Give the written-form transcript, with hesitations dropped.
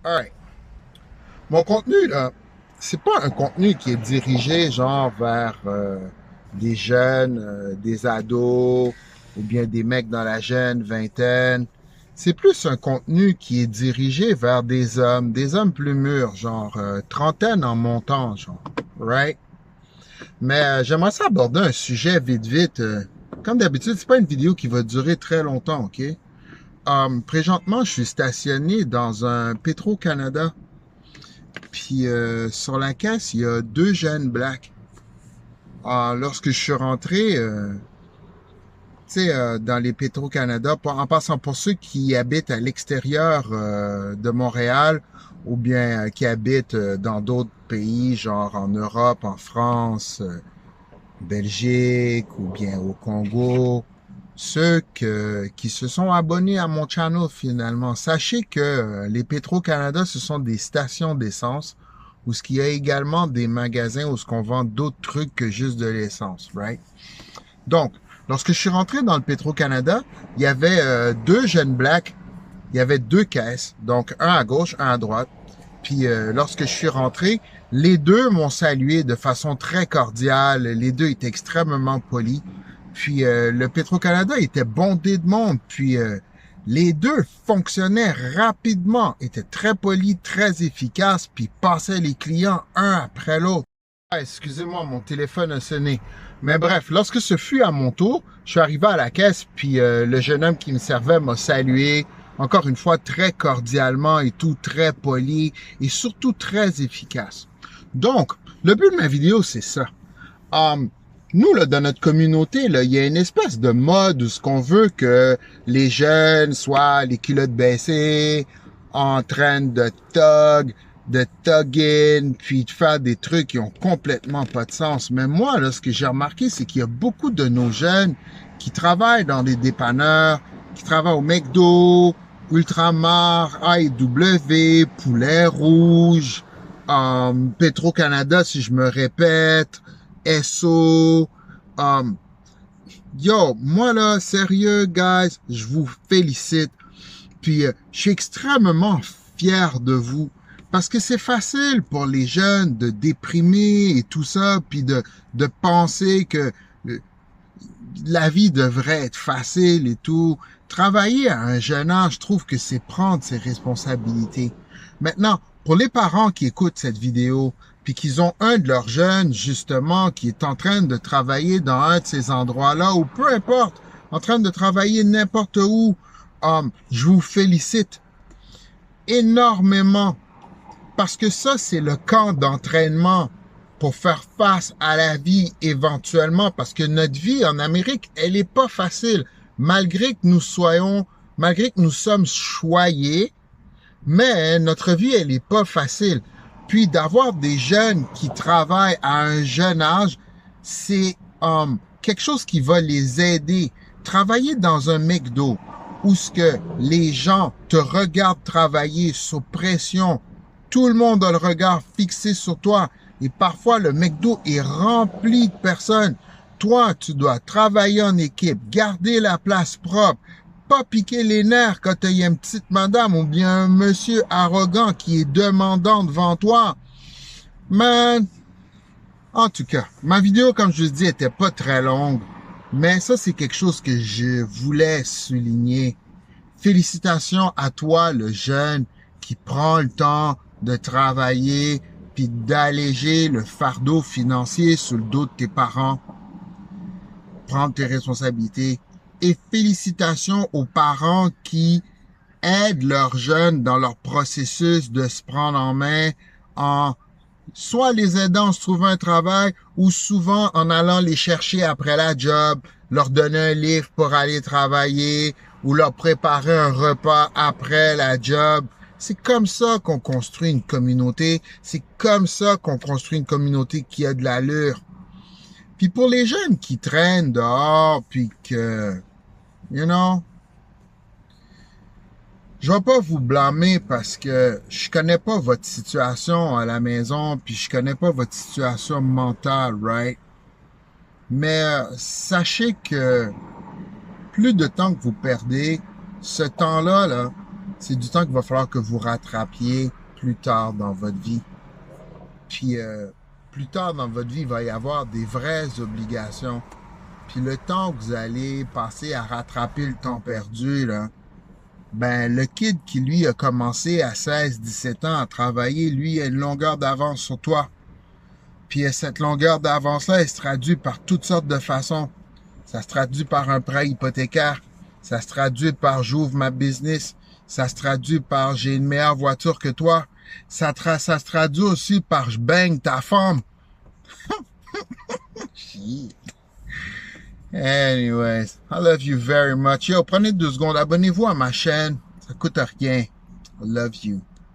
Alright. Mon contenu, là, c'est pas un contenu qui est dirigé genre vers des jeunes, des ados, ou bien des mecs dans la jeune vingtaine. C'est plus un contenu qui est dirigé vers des hommes plus mûrs, genre trentaine en montant, genre, right? Mais j'aimerais ça aborder un sujet vite vite. Comme d'habitude, c'est pas une vidéo qui va durer très longtemps, ok? Présentement, je suis stationné dans un Petro-Canada. Puis sur la caisse, il y a deux jeunes blacks. Lorsque je suis rentré, dans les Petro-Canada, en passant pour ceux qui habitent à l'extérieur de Montréal ou bien qui habitent dans d'autres pays, genre en Europe, en France, Belgique ou bien au Congo, qui se sont abonnés à mon channel finalement. Sachez que les Petro-Canada, ce sont des stations d'essence où il y a également des magasins où on vend d'autres trucs que juste de l'essence, right? Donc, lorsque je suis rentré dans le Petro-Canada, il y avait deux jeunes blacks, il y avait deux caisses, donc un à gauche, un à droite. Puis lorsque je suis rentré, les deux m'ont salué de façon très cordiale, les deux étaient extrêmement polis. Puis le Petro-Canada était bondé de monde, puis les deux fonctionnaient rapidement, étaient très polis, très efficaces, puis passaient les clients un après l'autre. Ah, excusez-moi, mon téléphone a sonné. Mais bref, lorsque ce fut à mon tour, je suis arrivé à la caisse, puis le jeune homme qui me servait m'a salué, encore une fois, très cordialement et tout, très poli, et surtout très efficace. Donc, le but de ma vidéo, c'est ça. Nous, là, dans notre communauté, là, il y a une espèce de mode où ce qu'on veut que les jeunes soient les culottes baissées, en train de tug in, puis de faire des trucs qui ont complètement pas de sens. Mais moi, là, ce que j'ai remarqué, c'est qu'il y a beaucoup de nos jeunes qui travaillent dans des dépanneurs, qui travaillent au McDo, Ultramar, AEW, Poulet Rouge, Petro-Canada, si je me répète, Esso. Yo, moi là, sérieux, guys, je vous félicite. Puis, je suis extrêmement fier de vous. Parce que c'est facile pour les jeunes de déprimer et tout ça, puis de penser que la vie devrait être facile et tout. Travailler à un jeune âge, je trouve que c'est prendre ses responsabilités. Maintenant, pour les parents qui écoutent cette vidéo, puis qu'ils ont un de leurs jeunes, justement, qui est en train de travailler dans un de ces endroits-là, ou peu importe, en train de travailler n'importe où, je vous félicite énormément. Parce que ça, c'est le camp d'entraînement pour faire face à la vie éventuellement. Parce que notre vie en Amérique, elle est pas facile. Malgré que nous sommes choyés, mais notre vie, elle est pas facile. Puis d'avoir des jeunes qui travaillent à un jeune âge, c'est quelque chose qui va les aider. Travailler dans un McDo où ce que les gens te regardent travailler sous pression, tout le monde a le regard fixé sur toi et parfois le McDo est rempli de personnes. Toi, tu dois travailler en équipe, garder la place propre, pas piquer les nerfs quand il y a une petite madame ou bien un monsieur arrogant qui est demandant devant toi. Man, en tout cas, ma vidéo, comme je vous dis, était pas très longue, mais ça, c'est quelque chose que je voulais souligner. Félicitations à toi, le jeune, qui prend le temps de travailler puis d'alléger le fardeau financier sur le dos de tes parents. Prendre tes responsabilités. Et félicitations aux parents qui aident leurs jeunes dans leur processus de se prendre en main en soit les aidant à se trouver un travail ou souvent en allant les chercher après la job, leur donner un livre pour aller travailler ou leur préparer un repas après la job. C'est comme ça qu'on construit une communauté. C'est comme ça qu'on construit une communauté qui a de l'allure. Puis pour les jeunes qui traînent dehors, puis que, je vais pas vous blâmer parce que je connais pas votre situation à la maison, puis je connais pas votre situation mentale, right? Mais sachez que plus de temps que vous perdez, ce temps-là, là, c'est du temps qu'il va falloir que vous rattrapiez plus tard dans votre vie. Puis plus tard dans votre vie, il va y avoir des vraies obligations. Puis le temps que vous allez passer à rattraper le temps perdu, là, ben le kid qui lui a commencé à 16, 17 ans à travailler, lui a une longueur d'avance sur toi. Puis cette longueur d'avance-là, elle se traduit par toutes sortes de façons. Ça se traduit par un prêt hypothécaire. Ça se traduit par j'ouvre ma business. Ça se traduit par j'ai une meilleure voiture que toi. Ça se traduit aussi par je baigne ta femme. Anyways, I love you very much. Yo, prenez 2 secondes. Abonnez-vous à ma chaîne. Ça coûte rien. I love you.